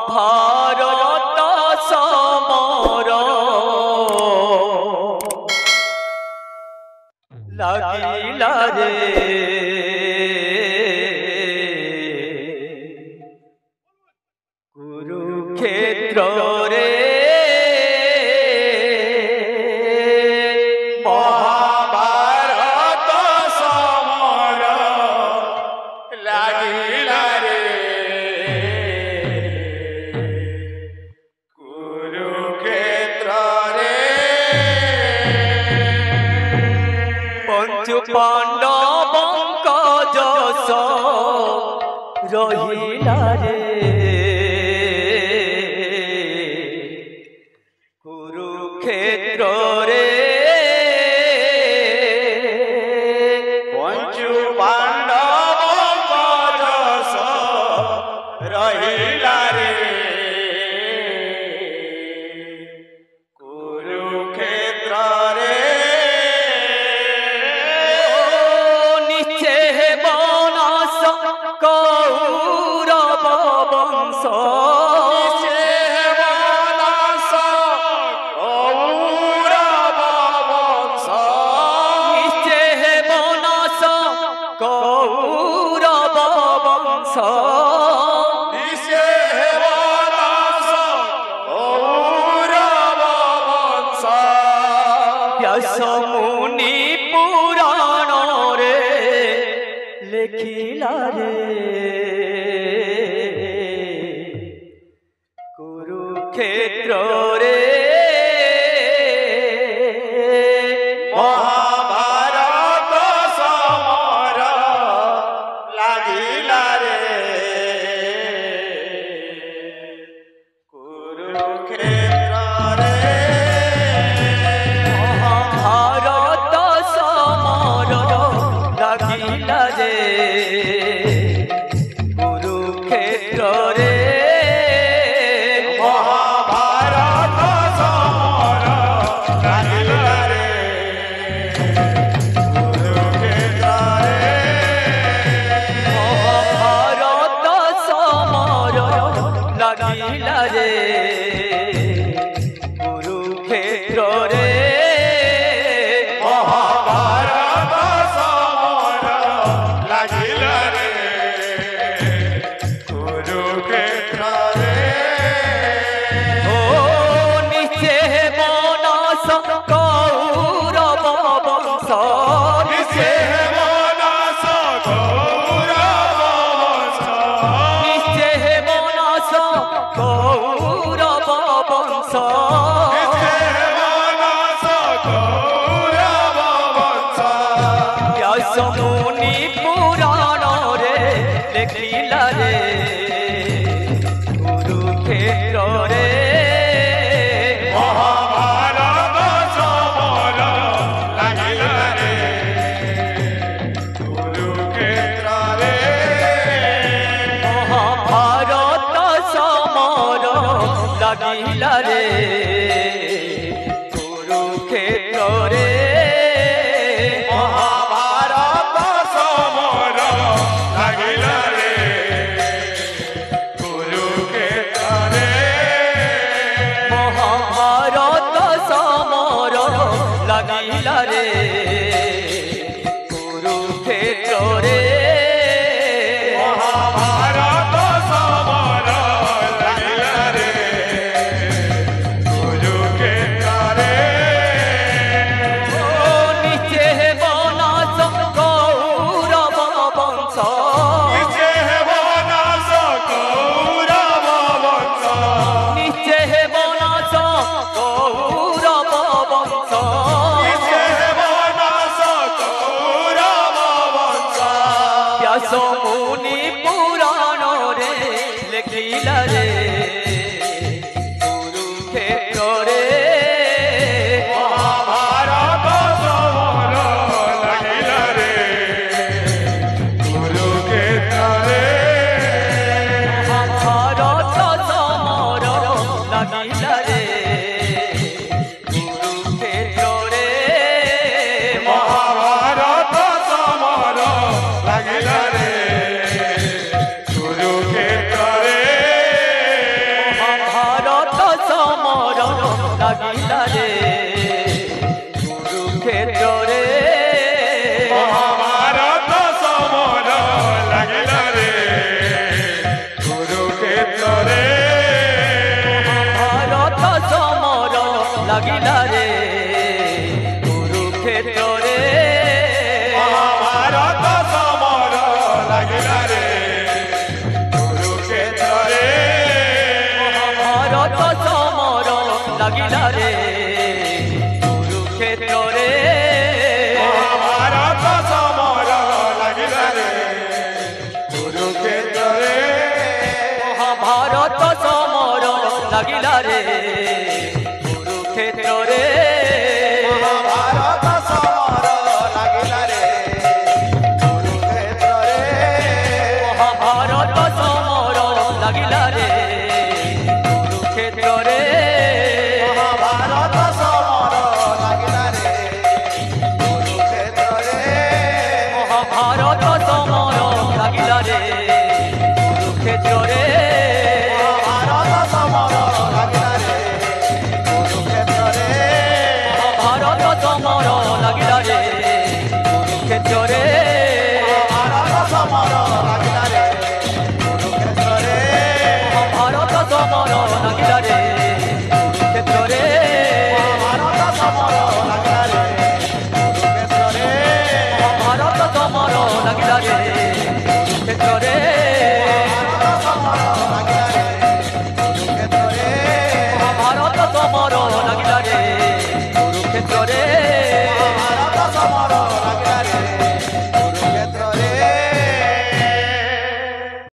Mahabharat summer लागिला रे कुरुक्षेत्र रे महाभारत समर लागिला रे कुरुक्षेत्र रे पंचु पांडवंक जस रहिला रे कुरुक्षेत्र रे पंचु पांडवंक जस रहिला रे कुरुक्षेत्र रे निश्चय बनास कौरव वंश कौरव वंश व्यास मुनि पुराण रे लिखिला रे कुरुक्षेत्र रे महाभारत समर लागिला रे कुरुक्षेत्र रे महाभारत समर लागिला रे कुरुक्षेत्र रे महाभारत समर लागिला रे कुरुक्षेत्र रे महाभारत समर लागिला रे कुरुक्षेत्र रे महाभारत समर लागिला रे कुरुक्षेत्र रे ओ निश्चय बनास कौरव वंश निश्चय बनास कौरव वंश निश्चय बनास कौरव वंश बनास कौरव वंश व्यास मुनि पुराण रे लिखिला रे कुरुक्षेत्र रे महाभारत समर लागिला रे कुरुक्षेत्र रे महाभारत समर लागिला रे कुरुक्षेत्र रे महाभारत समर लागिला रे कुरुक्षेत्र रे महाभारत समर लागिला रे कुरुक्षेत्र रे महाभारत समर लागिला रे कुरुक्षेत्र মহাভারত সমর লাগিলা রে কুরুক্ষেত্রে মহাভারত সমর লাগিলা রে কুরুক্ষেত্রে মহাভারত সমর লাগিলা রে